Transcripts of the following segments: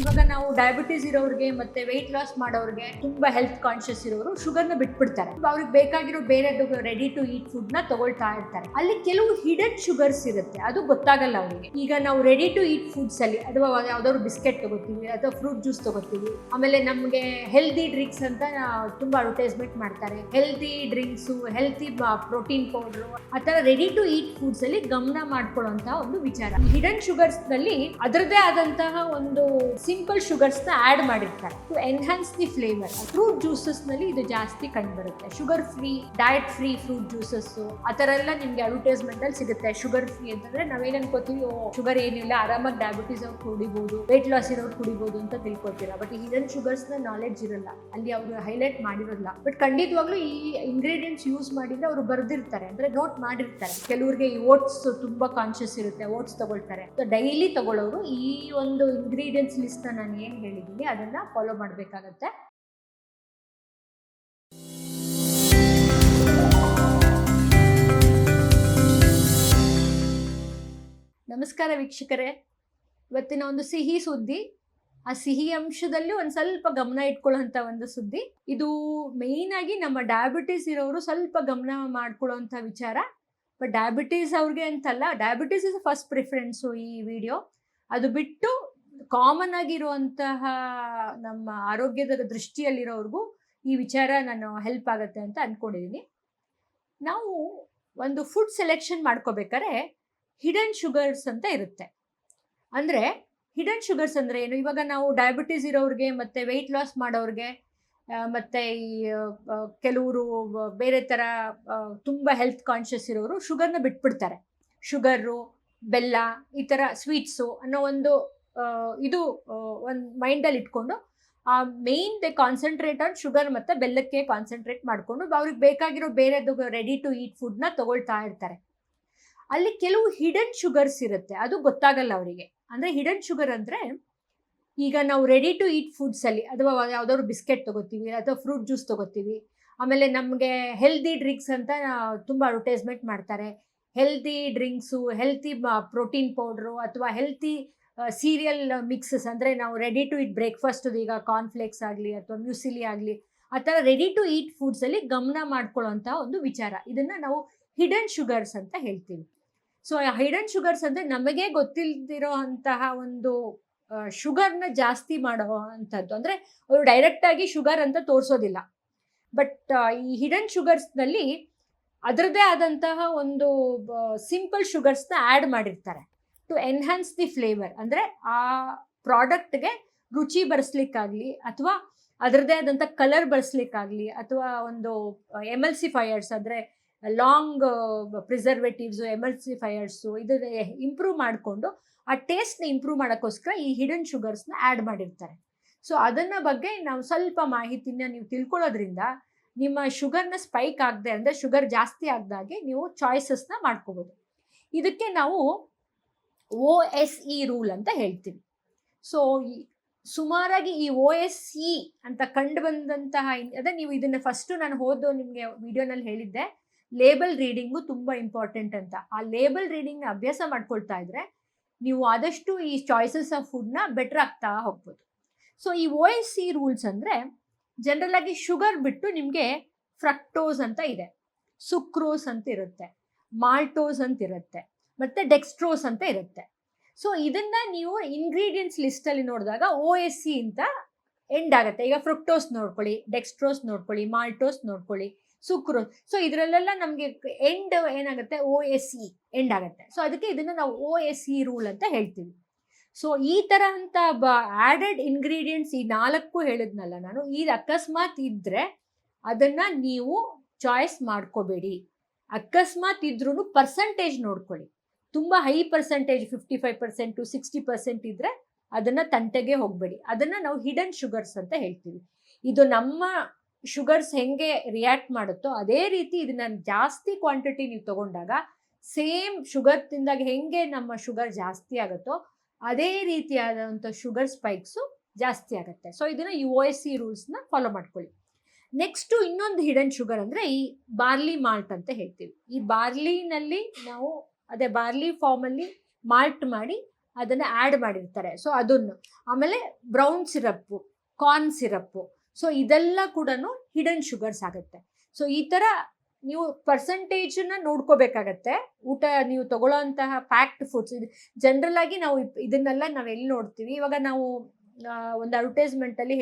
ಇವಾಗ ನಾವು ಡಯಾಬಿಟೀಸ್ ಇರೋರಿಗೆ ಮತ್ತೆ ವೆಯ್ಟ್ ಲಾಸ್ ಮಾಡೋರಿಗೆ ತುಂಬಾ ಹೆಲ್ತ್ ಕಾನ್ಶಿಯಸ್ ಇರೋರು ಶುಗರ್ನ ಬಿಟ್ಬಿಡ್ತಾರೆ. ಅವ್ರಿಗೆ ಬೇಕಾಗಿರೋ ಬೇರೆದು ರೆಡಿ ಟು ಈಟ್ ಫುಡ್ ನ ತಗೊಳ್ತಾ ಇರ್ತಾರೆ. ಅಲ್ಲಿ ಕೆಲವು ಹಿಡನ್ ಶುಗರ್ಸ್ ಇರುತ್ತೆ, ಅದು ಗೊತ್ತಾಗಲ್ಲ ಅವರಿಗೆ. ಈಗ ನಾವು ರೆಡಿ ಟು ಈಟ್ ಫುಡ್ಸ್ ಅಲ್ಲಿ ಅಥವಾ ಯಾವ್ದಾದ್ರು ಬಿಸ್ಕೆಟ್ ತಗೋತೀವಿ ಅಥವಾ ಫ್ರೂಟ್ ಜ್ಯೂಸ್ ತಗೋತೀವಿ, ಆಮೇಲೆ ನಮಗೆ ಹೆಲ್ದಿ ಡ್ರಿಂಕ್ಸ್ ಅಂತ ತುಂಬಾ ಅಡ್ವರ್ಟೈಸ್ಮೆಂಟ್ ಮಾಡ್ತಾರೆ. Healthy drinks, healthy protein powder, ಆ ತರ ರೆಡಿ ಟು ಈಟ್ ಫುಡ್ಸ್ ಅಲ್ಲಿ ಗಮನ ಮಾಡ್ಕೊಳ್ಳುವಂತಹ ಒಂದು ವಿಚಾರ. ಹಿಡನ್ ಶುಗರ್ಸ್ ನಲ್ಲಿ ಅದರದೇ ಆದಂತಹ ಒಂದು ಸಿಂಪಲ್ ಶುಗರ್ಸ್ ನ ಆಡ್ ಮಾಡಿರ್ತಾರೆ to enhance the flavour. Fruit juices ನಲ್ಲಿ ಇದು ಜಾಸ್ತಿ ಕಂಡು ಬರುತ್ತೆ. Sugar free, diet free fruit juices ಆ ತರ ಎಲ್ಲ ನಿಮ್ಗೆ ಅಡ್ವರ್ಟೈಸ್ಮೆಂಟ್ ಅಲ್ಲಿ ಸಿಗುತ್ತೆ. ಶುಗರ್ ಫ್ರೀ ಅಂತಂದ್ರೆ ನಾವೇನ್ ಅನ್ಕೋತೀವಿ, ಶುಗರ್ ಏನಿಲ್ಲ, ಆರಾಮಾಗಿ ಡಯಾಬಿಟೀಸ್ ಅವ್ರು ಕುಡಿಬಹುದು, ವೇಟ್ ಲಾಸ್ ಇರೋರು ಕುಡಿಬಹುದು ಅಂತ ತಿಳ್ಕೊತೀರಾ. ಬಟ್ ಈ ಹಿಡನ್ ಶುಗರ್ಸ್ ನ ನಾಲೆಡ್ಜ್ ಇರಲ್ಲ, ಅಲ್ಲಿ ಅವರು ಹೈಲೈಟ್ ಮಾಡಿರೋಲ್ಲ. ಬಟ್ ಖಂಡಿತವಾಗ್ಲೂ ಈ ಇಂಗ್ರೀಡಿಯೆಂಟ್ಸ್ ಯೂಸ್ ಮಾಡಿದ್ರೆ ಅವರು ಬರ್ದಿರ್ತಾರೆ, ಅಂದ್ರೆ ನೋಟ್ ಮಾಡಿರ್ತಾರೆ. ಕೆಲವರಿಗೆ ಈ ಓಟ್ಸ್ ತುಂಬಾ ಕಾನ್ಶಿಯಸ್ ಇರುತ್ತೆ, ಓಟ್ಸ್ ತಗೊಳ್ತಾರೆ. ಡೈಲಿ ತಗೊಳ್ಳೋರು ಈ ಒಂದು ಇಂಗ್ರೀಡಿಯೆಂಟ್ಸ್ ಲಿಸ್ಟ್ ನಾನು ಏನ್ ಹೇಳಿದ್ದೀನಿ ಅದನ್ನ ಫಾಲೋ ಮಾಡಬೇಕಾಗತ್ತೆ. ನಮಸ್ಕಾರ ವೀಕ್ಷಕರೇ, ಇವತ್ತಿನ ಒಂದು ಸಿಹಿ ಸುದ್ದಿ. ಆ ಸಿಹಿ ಅಂಶದಲ್ಲಿ ಒಂದ್ ಸ್ವಲ್ಪ ಗಮನ ಇಟ್ಕೊಳ್ಳುವಂತ ಒಂದು ಸುದ್ದಿ ಇದು. ಮೇಯ್ನ್ ಆಗಿ ನಮ್ಮ ಡಯಾಬಿಟೀಸ್ ಇರೋರು ಸ್ವಲ್ಪ ಗಮನ ಮಾಡ್ಕೊಳ್ಳುವಂತ ವಿಚಾರ. ಬಟ್ ಡಯಾಬಿಟೀಸ್ ಅವ್ರಿಗೆ ಅಂತಲ್ಲ, ಡಯಾಬಿಟೀಸ್ ಇಸ್ ಫಸ್ಟ್ ಪ್ರಿಫರೆನ್ಸು ಈ ವಿಡಿಯೋ. ಅದು ಬಿಟ್ಟು ಕಾಮನ್ ಆಗಿರುವಂತಹ ನಮ್ಮ ಆರೋಗ್ಯದ ದೃಷ್ಟಿಯಲ್ಲಿರೋರ್ಗೂ ಈ ವಿಚಾರ ನಾನು ಹೆಲ್ಪ್ ಆಗುತ್ತೆ ಅಂತ ಅನ್ಕೊಂಡಿದ್ದೀನಿ. ನಾವು ಒಂದು ಫುಡ್ ಸೆಲೆಕ್ಷನ್ ಮಾಡ್ಕೋಬೇಕಾದ್ರೆ ಹಿಡನ್ ಶುಗರ್ಸ್ ಅಂತ ಇರುತ್ತೆ. ಅಂದರೆ ಹಿಡನ್ ಶುಗರ್ಸ್ ಅಂದರೆ ಏನು? ಇವಾಗ ನಾವು ಡಯಾಬಿಟೀಸ್ ಇರೋರಿಗೆ ಮತ್ತು ವೆಯ್ಟ್ ಲಾಸ್ ಮಾಡೋರಿಗೆ ಮತ್ತು ಈ ಕೆಲವರು ಬೇರೆ ಥರ ತುಂಬ ಹೆಲ್ತ್ ಕಾನ್ಷಿಯಸ್ ಇರೋರು ಶುಗರ್ನ ಬಿಟ್ಬಿಡ್ತಾರೆ. ಶುಗರು, ಬೆಲ್ಲ, ಈ ಥರ ಸ್ವೀಟ್ಸು ಅನ್ನೋ ಒಂದು ಇದು ಒಂದು ಮೈಂಡಲ್ಲಿ ಇಟ್ಕೊಂಡು main they concentrate on sugar ಮತ್ತು ಬೆಲ್ಲಕ್ಕೆ ಕಾನ್ಸಂಟ್ರೇಟ್ ಮಾಡಿಕೊಂಡು ಅವ್ರಿಗೆ ಬೇಕಾಗಿರೋ ಬೇರೆದು ರೆಡಿ ಟು ಈಟ್ ಫುಡ್ನ ತಗೊಳ್ತಾ ಇರ್ತಾರೆ. ಅಲ್ಲಿ ಕೆಲವು ಹಿಡನ್ ಶುಗರ್ಸ್ ಇರುತ್ತೆ, ಅದು ಗೊತ್ತಾಗಲ್ಲ ಅವರಿಗೆ. ಅಂದರೆ ಹಿಡನ್ ಶುಗರ್ ಅಂದರೆ, ಈಗ ನಾವು ರೆಡಿ ಟು ಈಟ್ ಫುಡ್ಸ್ ಅಲ್ಲಿ ಅಥವಾ ಯಾವ್ದಾದ್ರು ಬಿಸ್ಕೆಟ್ ತಗೋತೀವಿ ಅಥವಾ ಫ್ರೂಟ್ ಜ್ಯೂಸ್ ತಗೋತೀವಿ, ಆಮೇಲೆ ನಮಗೆ ಹೆಲ್ದಿ ಡ್ರಿಂಕ್ಸ್ ಅಂತ ತುಂಬ ಅಡ್ವರ್ಟೈಸ್ಮೆಂಟ್ ಮಾಡ್ತಾರೆ. Healthy drinks, healthy protein powder ಅಥವಾ ಹೆಲ್ತಿ ಸೀರಿಯಲ್ ಮಿಕ್ಸಸ್, ಅಂದರೆ ನಾವು ರೆಡಿ ಟು ಈಟ್ ಬ್ರೇಕ್ಫಾಸ್ಟ್, ಈಗ ಕಾರ್ನ್ಫ್ಲೇಕ್ಸ್ ಆಗಲಿ ಅಥವಾ ಮ್ಯೂಸಿಲಿ ಆಗಲಿ, ಆ ಥರ ರೆಡಿ ಟು ಈಟ್ ಫುಡ್ಸಲ್ಲಿ ಗಮನ ಮಾಡ್ಕೊಳ್ಳೋಂಥ ಒಂದು ವಿಚಾರ. ಇದನ್ನು ನಾವು ಹಿಡನ್ ಶುಗರ್ಸ್ ಅಂತ ಹೇಳ್ತೀವಿ. ಸೊ ಹಿಡನ್ ಶುಗರ್ಸ್ ಅಂದರೆ ನಮಗೆ ಗೊತ್ತಿಲ್ದಿರೋ ಅಂತಹ ಒಂದು ಶುಗರ್ನ ಜಾಸ್ತಿ ಮಾಡೋ ಅಂಥದ್ದು. ಅಂದರೆ ಅವರು ಡೈರೆಕ್ಟಾಗಿ ಶುಗರ್ ಅಂತ ತೋರಿಸೋದಿಲ್ಲ. ಬಟ್ ಈ ಹಿಡನ್ ಶುಗರ್ಸ್ನಲ್ಲಿ ಅದರದೇ ಆದಂತಹ ಒಂದು ಸಿಂಪಲ್ ಶುಗರ್ಸ್ನ ಆ್ಯಡ್ ಮಾಡಿರ್ತಾರೆ ಟು ಎನ್ಹಾನ್ಸ್ ದಿ ಫ್ಲೇವರ್. ಅಂದರೆ ಆ ಪ್ರಾಡಕ್ಟ್ಗೆ ರುಚಿ ಬರೆಸ್ಲಿಕ್ಕಾಗಲಿ ಅಥವಾ ಅದರದೇ ಆದಂಥ ಕಲರ್ ಬರೆಸ್ಲಿಕ್ಕಾಗಲಿ ಅಥವಾ ಒಂದು ಎಮಲ್ಸಿಫೈಯರ್ಸ್ ಅಂದರೆ ಲಾಂಗ್ ಪ್ರಿಸರ್ವೇಟಿವ್ಸು, ಎಮಲ್ಸಿಫೈಯರ್ಸು ಇದನ್ನ ಇಂಪ್ರೂವ್ ಮಾಡಿಕೊಂಡು ಆ ಟೇಸ್ಟ್ನ ಇಂಪ್ರೂವ್ ಮಾಡೋಕ್ಕೋಸ್ಕರ ಈ ಹಿಡನ್ ಶುಗರ್ಸ್ನ ಆ್ಯಡ್ ಮಾಡಿರ್ತಾರೆ. ಸೊ ಅದನ್ನ ಬಗ್ಗೆ ನಾವು ಸ್ವಲ್ಪ ಮಾಹಿತಿನ ನೀವು ತಿಳ್ಕೊಳ್ಳೋದ್ರಿಂದ ನಿಮ್ಮ ಶುಗರ್ನ ಸ್ಪೈಕ್ ಆಗದೆ, ಅಂದರೆ ಶುಗರ್ ಜಾಸ್ತಿ ಆಗದಾಗೆ ನೀವು ಚಾಯ್ಸಸ್ನ ಮಾಡ್ಕೋಬೋದು. ಇದಕ್ಕೆ ನಾವು OSE ರೂಲ್ ಅಂತ ಹೇಳ್ತೀವಿ. ಸೊ ಸುಮಾರಾಗಿ ಈ OSE ಅಂತ ಕಂಡು ಬಂದಂತಹ ಅದೇ, ನೀವು ಇದನ್ನು ಫಸ್ಟು ನಾನು ನಿಮಗೆ ವಿಡಿಯೋನಲ್ಲಿ ಹೇಳಿದ್ದೆ, ಲೇಬಲ್ ರೀಡಿಂಗು ತುಂಬ ಇಂಪಾರ್ಟೆಂಟ್ ಅಂತ. ಆ ಲೇಬಲ್ ರೀಡಿಂಗ್ನ ಅಭ್ಯಾಸ ಮಾಡ್ಕೊಳ್ತಾ ಇದ್ರೆ ನೀವು ಆದಷ್ಟು ಈ ಚಾಯ್ಸಸ್ ಆಫ್ ಫುಡ್ನ ಬೆಟರ್ ಆಗ್ತಾ ಹೋಗ್ಬೋದು. ಸೊ ಈ OSE ರೂಲ್ಸ್ ಅಂದರೆ ಜನರಲ್ ಆಗಿ ಶುಗರ್ ಬಿಟ್ಟು ನಿಮಗೆ ಫ್ರಕ್ಟೋಸ್ ಅಂತ ಇದೆ, ಸುಕ್ರೋಸ್ ಅಂತ ಇರುತ್ತೆ, ಮಾಲ್ಟೋಸ್ ಅಂತ ಇರುತ್ತೆ, ಮತ್ತು ಡೆಕ್ಸ್ಟ್ರೋಸ್ ಅಂತ ಇರುತ್ತೆ. ಸೊ ಇದನ್ನ ನೀವು ಇಂಗ್ರೀಡಿಯೆಂಟ್ಸ್ ಲಿಸ್ಟಲ್ಲಿ ನೋಡಿದಾಗ OSE ಅಂತ ಎಂಡ್ ಆಗುತ್ತೆ. ಈಗ ಫ್ರಕ್ಟೋಸ್ ನೋಡ್ಕೊಳ್ಳಿ, ಡೆಕ್ಸ್ಟ್ರೋಸ್ ನೋಡ್ಕೊಳ್ಳಿ, ಮಾಲ್ಟೋಸ್ ನೋಡ್ಕೊಳ್ಳಿ, ಸುಕ್ರೋಸ್. ಸೊ ಇದರಲ್ಲೆಲ್ಲ ನಮಗೆ ಎಂಡ್ ಏನಾಗುತ್ತೆ, OSE ಎಂಡ್ ಆಗುತ್ತೆ. ಸೊ ಅದಕ್ಕೆ ಇದನ್ನು ನಾವು OSE ರೂಲ್ ಅಂತ ಹೇಳ್ತೀವಿ. ಸೊ ಈ ಥರ ಅಂತ ಆ್ಯಡೆಡ್ ಇಂಗ್ರೀಡಿಯೆಂಟ್ಸ್ ಈ 4 ಹೇಳಿದ್ನಲ್ಲ ನಾನು, ಇದು ಅಕಸ್ಮಾತ್ ಇದ್ದರೆ ಅದನ್ನು ನೀವು ಚಾಯ್ಸ್ ಮಾಡ್ಕೋಬೇಡಿ. ಅಕಸ್ಮಾತ್ ಇದ್ರೂ ಪರ್ಸಂಟೇಜ್ ನೋಡ್ಕೊಳ್ಳಿ. ತುಂಬ ಹೈ ಪರ್ಸಂಟೇಜ್ 55% 60% ಇದ್ದರೆ ಅದನ್ನು ತಂಟೆಗೆ ಹೋಗಬೇಡಿ. ಅದನ್ನು ನಾವು ಹಿಡನ್ ಶುಗರ್ಸ್ ಅಂತ ಹೇಳ್ತೀವಿ. ಇದು ನಮ್ಮ ಶುಗರ್ಸ್ ಹೆಂಗೆ ರಿಯಾಕ್ಟ್ ಮಾಡುತ್ತೋ ಅದೇ ರೀತಿ ಇದನ್ನ ಜಾಸ್ತಿ ಕ್ವಾಂಟಿಟಿ ನೀವು ತಗೊಂಡಾಗ ಸೇಮ್ ಶುಗರ್ ತಿಂದಾಗ ಹೆಂಗೆ ನಮ್ಮ ಶುಗರ್ ಜಾಸ್ತಿ ಆಗುತ್ತೋ ಅದೇ ರೀತಿಯಾದಂಥ ಶುಗರ್ ಸ್ಪೈಕ್ಸು ಜಾಸ್ತಿ ಆಗುತ್ತೆ. ಸೊ ಇದನ್ನು ಈ OSE ರೂಲ್ಸ್ನ ಫಾಲೋ ಮಾಡ್ಕೊಳ್ಳಿ. ನೆಕ್ಸ್ಟು ಇನ್ನೊಂದು ಹಿಡನ್ ಶುಗರ್ ಅಂದರೆ ಈ ಬಾರ್ಲಿ ಮಾಲ್ಟ್ ಅಂತ ಹೇಳ್ತೀವಿ. ಈ ಬಾರ್ಲಿನಲ್ಲಿ ನಾವು ಬಾರ್ಲಿ ಫಾರ್ಮಲ್ಲಿ ಮಾಲ್ಟ್ ಮಾಡಿ ಅದನ್ನ ಆ್ಯಡ್ ಮಾಡಿರ್ತಾರೆ. ಸೊ ಅದನ್ನು, ಆಮೇಲೆ brown syrup, corn syrup, so ಇದೆಲ್ಲ ಕೂಡ ಹಿಡನ್ ಶುಗರ್ಸ್ ಆಗುತ್ತೆ. ಸೊ ಈ ಥರ ನೀವು ಪರ್ಸೆಂಟೇಜನ್ನ ನೋಡ್ಕೋಬೇಕಾಗತ್ತೆ. ಊಟ ನೀವು ತಗೊಳ್ಳೋಂತಹ ಪ್ಯಾಕ್ಡ್ ಫುಡ್ಸ್, ಜನರಲ್ ಆಗಿ ನಾವು ಇದನ್ನೆಲ್ಲ ನಾವು ಎಲ್ಲಿ ನೋಡ್ತೀವಿ, ಇವಾಗ ನಾವು ಒಂದು ಅಡ್ವರ್ಟೈಸ್ಮೆಂಟಲ್ಲಿ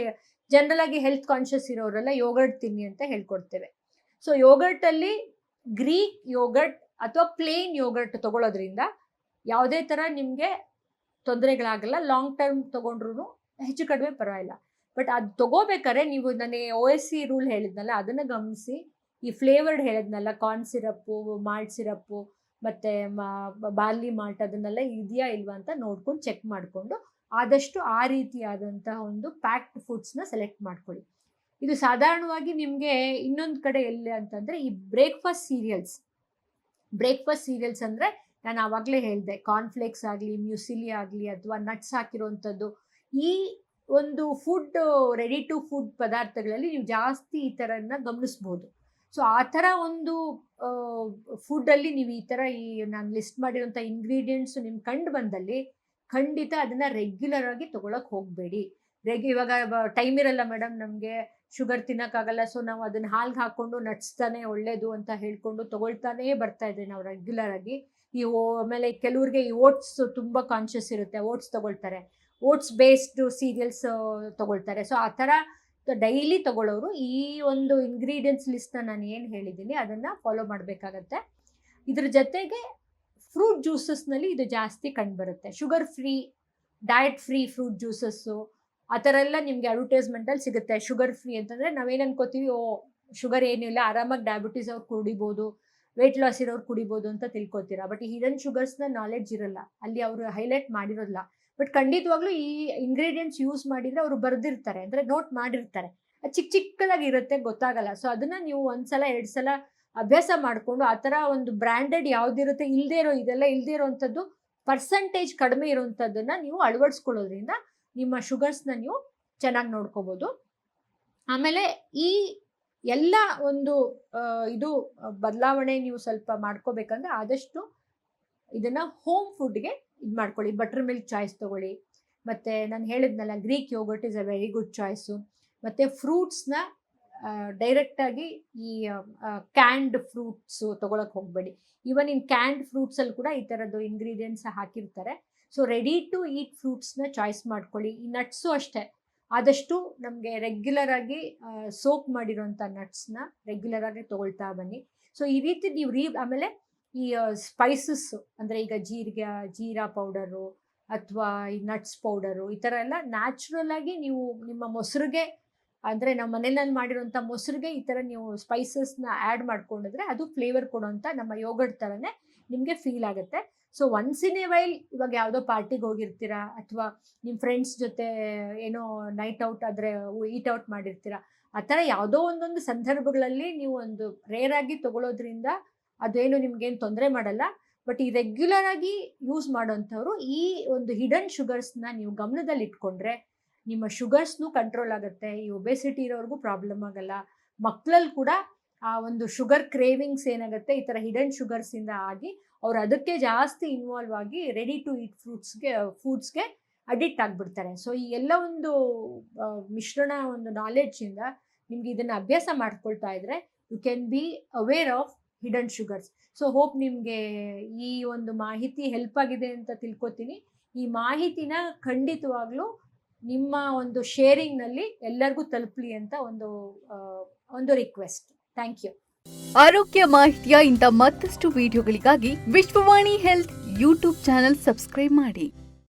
ಜನರಲ್ ಆಗಿ ಹೆಲ್ತ್ ಕಾನ್ಷಿಯಸ್ ಇರೋರೆಲ್ಲ ಯೋಗರ್ಟ್ ತಿನ್ನಿ ಅಂತ ಹೇಳ್ಕೊಡ್ತೇವೆ. ಸೊ ಯೋಗರ್ಟಲ್ಲಿ ಗ್ರೀಕ್ ಯೋಗರ್ಟ್ ಅಥವಾ ಪ್ಲೇನ್ ಯೋಗರ್ಟ್ ತಗೊಳ್ಳೋದ್ರಿಂದ ಯಾವುದೇ ಥರ ನಿಮಗೆ ತೊಂದರೆಗಳಾಗಲ್ಲ. ಲಾಂಗ್ ಟರ್ಮ್ ತೊಗೊಂಡ್ರು ಹೆಚ್ಚು ಕಡಿಮೆ ಪರವಾಗಿಲ್ಲ. ಬಟ್ ಅದು ತಗೋಬೇಕಾದ್ರೆ ನೀವು ನನಗೆ OSC ರೂಲ್ ಹೇಳಿದ್ನಲ್ಲ, ಅದನ್ನು ಗಮನಿಸಿ. ಈ ಫ್ಲೇವರ್ಡ್ ಹೇಳಿದ್ನಲ್ಲ, ಕಾರ್ನ್ ಸಿರಪ್ಪು, ಮಾಲ್ಟ್ ಸಿರಪ್ಪು, ಮತ್ತು ಬಾರ್ಲಿ ಮಾಲ್ಟ್, ಅದನ್ನೆಲ್ಲ ಇದೆಯಾ ಇಲ್ವಾ ಅಂತ ನೋಡ್ಕೊಂಡು ಚೆಕ್ ಮಾಡಿಕೊಂಡು ಆದಷ್ಟು ಆ ರೀತಿಯಾದಂತಹ ಒಂದು ಪ್ಯಾಕ್ಡ್ ಫುಡ್ಸ್ನ ಸೆಲೆಕ್ಟ್ ಮಾಡ್ಕೊಳ್ಳಿ. ಇದು ಸಾಧಾರಣವಾಗಿ ನಿಮಗೆ ಇನ್ನೊಂದು ಕಡೆ ಎಲ್ಲಿ ಅಂತಂದರೆ ಈ ಬ್ರೇಕ್ಫಾಸ್ಟ್ ಸೀರಿಯಲ್ಸ್ ಅಂದರೆ ನಾನು ಆವಾಗಲೇ ಹೇಳಿದೆ, ಕಾರ್ನ್ಫ್ಲೇಕ್ಸ್ ಆಗಲಿ, ಮ್ಯೂಸಿಲಿ ಆಗಲಿ, ಅಥವಾ ನಟ್ಸ್ ಹಾಕಿರೋವಂಥದ್ದು, ಈ ಒಂದು ಫುಡ್ ರೆಡಿ ಟು ಫುಡ್ ಪದಾರ್ಥಗಳಲ್ಲಿ ನೀವು ಜಾಸ್ತಿ ಈ ಥರನ ಗಮನಿಸ್ಬೋದು. ಸೊ ಆ ಥರ ಒಂದು ಫುಡ್ಡಲ್ಲಿ ನೀವು ಈ ಥರ ನಾನು ಲಿಸ್ಟ್ ಮಾಡಿರೋಂಥ ಇಂಗ್ರೀಡಿಯೆಂಟ್ಸು ನಿಮ್ಗೆ ಕಂಡು ಬಂದಲ್ಲಿ ಖಂಡಿತ ಅದನ್ನು ರೆಗ್ಯುಲರ್ ಆಗಿ ತೊಗೊಳಕ್ಕೆ ಹೋಗಬೇಡಿ. ಇವಾಗ ಟೈಮ್ ಇರಲ್ಲ ಮೇಡಮ್, ನಮಗೆ ಶುಗರ್ ತಿನ್ನೋಕ್ಕಾಗಲ್ಲ, ಸೊ ನಾವು ಅದನ್ನು ಹಾಲ್ಗೆ ಹಾಕ್ಕೊಂಡು ನಟ್ಸ್ತಾನೆ ಒಳ್ಳೇದು ಅಂತ ಹೇಳ್ಕೊಂಡು ತೊಗೊಳ್ತಾನೇ ಬರ್ತಾ ಇದ್ರಿ ನಾವು ರೆಗ್ಯುಲರ್ ಆಗಿ. ಆಮೇಲೆ ಕೆಲವ್ರಿಗೆ ಈ ಓಟ್ಸ್ ತುಂಬ ಕಾನ್ಷಿಯಸ್ ಇರುತ್ತೆ, ಓಟ್ಸ್ ತೊಗೊಳ್ತಾರೆ, ಓಟ್ಸ್ ಬೇಸ್ಡ್ ಸೀರಿಯಲ್ಸ್ ತೊಗೊಳ್ತಾರೆ. ಸೊ ಆ ಥರ ಡೈಲಿ ತೊಗೊಳ್ಳೋರು ಈ ಒಂದು ಇಂಗ್ರೀಡಿಯೆಂಟ್ಸ್ ಲಿಸ್ಟ್ನ ನಾನು ಏನು ಹೇಳಿದ್ದೀನಿ ಅದನ್ನು ಫಾಲೋ ಮಾಡಬೇಕಾಗತ್ತೆ. ಇದ್ರ ಜೊತೆಗೆ ಫ್ರೂಟ್ ಜ್ಯೂಸಸ್ನಲ್ಲಿ ಇದು ಜಾಸ್ತಿ ಕಂಡುಬರುತ್ತೆ. Sugar free, diet free fruit juices ಆ ಥರ ಎಲ್ಲ ನಿಮಗೆ ಅಡ್ವರ್ಟೈಸ್ಮೆಂಟಲ್ಲಿ ಸಿಗುತ್ತೆ. ಶುಗರ್ ಫ್ರೀ ಅಂತಂದರೆ ನಾವೇನು ಅನ್ಕೋತೀವಿ, ಶುಗರ್ ಏನಿಲ್ಲ, ಆರಾಮಾಗಿ ಡಯಾಬಿಟೀಸ್ ಅವ್ರು ಕುಡಿಬೋದು, ವೆಯ್ಟ್ ಲಾಸ್ ಇರೋರು ಕುಡಿಬೋದು ಅಂತ ತಿಳ್ಕೊತೀರಾ. ಬಟ್ ಈ ಹಿಡನ್ ಶುಗರ್ಸ್ನ ನಾಲೆಡ್ಜ್ ಇರಲ್ಲ, ಅಲ್ಲಿ ಅವರು ಹೈಲೈಟ್ ಮಾಡಿರೋಲ್ಲ. ಬಟ್ ಖಂಡಿತವಾಗ್ಲೂ ಈ ಇಂಗ್ರೀಡಿಯೆಂಟ್ಸ್ ಯೂಸ್ ಮಾಡಿದರೆ ಅವರು ಬರೆದಿರ್ತಾರೆ, ಅಂದರೆ ನೋಟ್ ಮಾಡಿರ್ತಾರೆ, ಅದು ಚಿಕ್ಕದಾಗಿ ಇರುತ್ತೆ, ಗೊತ್ತಾಗಲ್ಲ. ಸೊ ಅದನ್ನು ನೀವು 1 ಸಲ 2 ಸಲ ಅಭ್ಯಾಸ ಮಾಡಿಕೊಂಡು ಆ ಥರ ಒಂದು ಬ್ರ್ಯಾಂಡೆಡ್ ಯಾವುದಿರುತ್ತೆ, ಇದೆಲ್ಲ ಇಲ್ಲದೇ ಇರೋವಂಥದ್ದು, ಪರ್ಸೆಂಟೇಜ್ ಕಡಿಮೆ ಇರೋವಂಥದ್ದನ್ನು ನೀವು ಅಳವಡಿಸ್ಕೊಳ್ಳೋದ್ರಿಂದ ನಿಮ್ಮ ಶುಗರ್ಸ್ನ ನೀವು ಚೆನ್ನಾಗಿ ನೋಡ್ಕೋಬೋದು. ಆಮೇಲೆ ಈ ಎಲ್ಲ ಒಂದು ಇದು ಬದಲಾವಣೆ ನೀವು ಸ್ವಲ್ಪ ಮಾಡ್ಕೋಬೇಕಂದ್ರೆ ಆದಷ್ಟು ಇದನ್ನು ಹೋಮ್ ಫುಡ್ಗೆ ಇದು ಮಾಡ್ಕೊಳ್ಳಿ. ಬಟರ್ ಮಿಲ್ಕ್ ಚಾಯ್ಸ್ ತೊಗೊಳ್ಳಿ, ಮತ್ತು ನಾನು ಹೇಳಿದ್ನಲ್ಲ Greek yoghurt is a very good choice. ಮತ್ತು ಫ್ರೂಟ್ಸ್ನ ಡೈರೆಕ್ಟಾಗಿ ಈ ಕ್ಯಾಂಡ್ ಫ್ರೂಟ್ಸು ತೊಗೊಳಕ್ಕೆ ಹೋಗಬೇಡಿ. ಈವನ್ ಇನ್ ಕ್ಯಾಂಡ್ ಫ್ರೂಟ್ಸಲ್ಲಿ ಕೂಡ ಈ ಥರದ್ದು ಇಂಗ್ರೀಡಿಯೆಂಟ್ಸ್ ಹಾಕಿರ್ತಾರೆ. ಸೊ ರೆಡಿ ಟು ಈಟ್ ಫ್ರೂಟ್ಸ್ನ ಚಾಯ್ಸ್ ಮಾಡ್ಕೊಳ್ಳಿ. ಈ ನಟ್ಸು ಅಷ್ಟೇ, ಆದಷ್ಟು ನಮಗೆ ರೆಗ್ಯುಲರ್ ಆಗಿ ಸೋಕ್ ಮಾಡಿರೋಂಥ ನಟ್ಸ್ನ ರೆಗ್ಯುಲರ್ ಆಗಿ ತೊಗೊಳ್ತಾ ಬನ್ನಿ. ಸೊ ಈ ರೀತಿ ನೀವು ಆಮೇಲೆ ಈ ಸ್ಪೈಸಸ್ಸು ಅಂದರೆ ಈಗ ಜೀರಾ ಪೌಡರು ಅಥವಾ ಈ ನಟ್ಸ್ ಪೌಡರು, ಈ ಥರ ಎಲ್ಲ ನ್ಯಾಚುರಲ್ ಆಗಿ ನೀವು ನಿಮ್ಮ ಮೊಸರಿಗೆ, ಅಂದರೆ ನಾವು ಮನೆಯಲ್ಲಿ ಮಾಡಿರೋಂಥ ಮೊಸರಿಗೆ ಈ ಥರ ನೀವು ಸ್ಪೈಸಸ್ನ ಆ್ಯಡ್ ಮಾಡ್ಕೊಂಡಿದ್ರೆ ಅದು ಫ್ಲೇವರ್ ಕೊಡೋಂಥ ನಮ್ಮ ಯೋಗರ್ಟ್ ಥರನೇ ನಿಮಗೆ ಫೀಲ್ ಆಗುತ್ತೆ. So once in a while, ಇವಾಗ ಯಾವುದೋ ಪಾರ್ಟಿಗೆ ಹೋಗಿರ್ತೀರಾ ಅಥವಾ ನಿಮ್ಮ ಫ್ರೆಂಡ್ಸ್ ಜೊತೆ ಏನೋ ನೈಟ್ ಔಟ್ ಆದರೆ ಈಟ್ ಔಟ್ ಮಾಡಿರ್ತೀರಾ, ಆ ಥರ ಯಾವುದೋ ಒಂದೊಂದು ಸಂದರ್ಭಗಳಲ್ಲಿ ನೀವು ಒಂದು ರೇರ್ ಆಗಿ ತೊಗೊಳೋದ್ರಿಂದ ಅದೇನು ನಿಮ್ಗೇನು ತೊಂದರೆ ಮಾಡಲ್ಲ. ಬಟ್ ಈ ರೆಗ್ಯುಲರ್ ಆಗಿ ಯೂಸ್ ಮಾಡೋಂಥವ್ರು ಈ ಒಂದು ಹಿಡನ್ ಶುಗರ್ಸ್ನ ನೀವು ಗಮನದಲ್ಲಿ ಇಟ್ಕೊಂಡ್ರೆ ನಿಮ್ಮ ಶುಗರ್ಸ್ನೂ ಕಂಟ್ರೋಲ್ ಆಗುತ್ತೆ. ಈ ಒಬೆಸಿಟಿ ಇರೋರ್ಗೂ ಪ್ರಾಬ್ಲಮ್ ಆಗಲ್ಲ. ಮಕ್ಕಳಲ್ಲಿ ಕೂಡ ಆ ಒಂದು ಶುಗರ್ ಕ್ರೇವಿಂಗ್ಸ್ ಏನಾಗುತ್ತೆ ಈ ಥರ ಹಿಡನ್ ಶುಗರ್ಸಿಂದ ಆಗಿ ಅವ್ರು ಅದಕ್ಕೆ ಜಾಸ್ತಿ ಇನ್ವಾಲ್ವ್ ಆಗಿ ರೆಡಿ ಟು ಈಟ್ ಫುಡ್ಸ್ಗೆ ಅಡಿಕ್ಟ್ ಆಗಿಬಿಡ್ತಾರೆ. ಸೊ ಈ ಎಲ್ಲ ಒಂದು ಮಿಶ್ರಣ ಒಂದು ನಾಲೆಡ್ಜಿಂದ ನಿಮ್ಗೆ ಇದನ್ನು ಅಭ್ಯಾಸ ಮಾಡ್ಕೊಳ್ತಾ ಇದ್ರೆ you can be aware of hidden sugars. So hope ನಿಮಗೆ ಈ ಒಂದು ಮಾಹಿತಿ ಹೆಲ್ಪ್ ಆಗಿದೆ ಅಂತ ತಿಳ್ಕೊತೀನಿ. ಈ ಮಾಹಿತಿನ ಖಂಡಿತವಾಗ್ಲೂ ನಿಮ್ಮ ಒಂದು ಶೇರಿಂಗ್ನಲ್ಲಿ ಎಲ್ಲರಿಗೂ ತಲುಪಲಿ ಅಂತ ಒಂದು ರಿಕ್ವೆಸ್ಟ್. Thank you. ಆರೋಗ್ಯ ಮಾಹಿತಿಯ ಇಂಥ ಮತ್ತಷ್ಟು ವಿಡಿಯೋಗಳಿಗಾಗಿ Vishwavani health YouTube channel subscribe ಮಾಡಿ.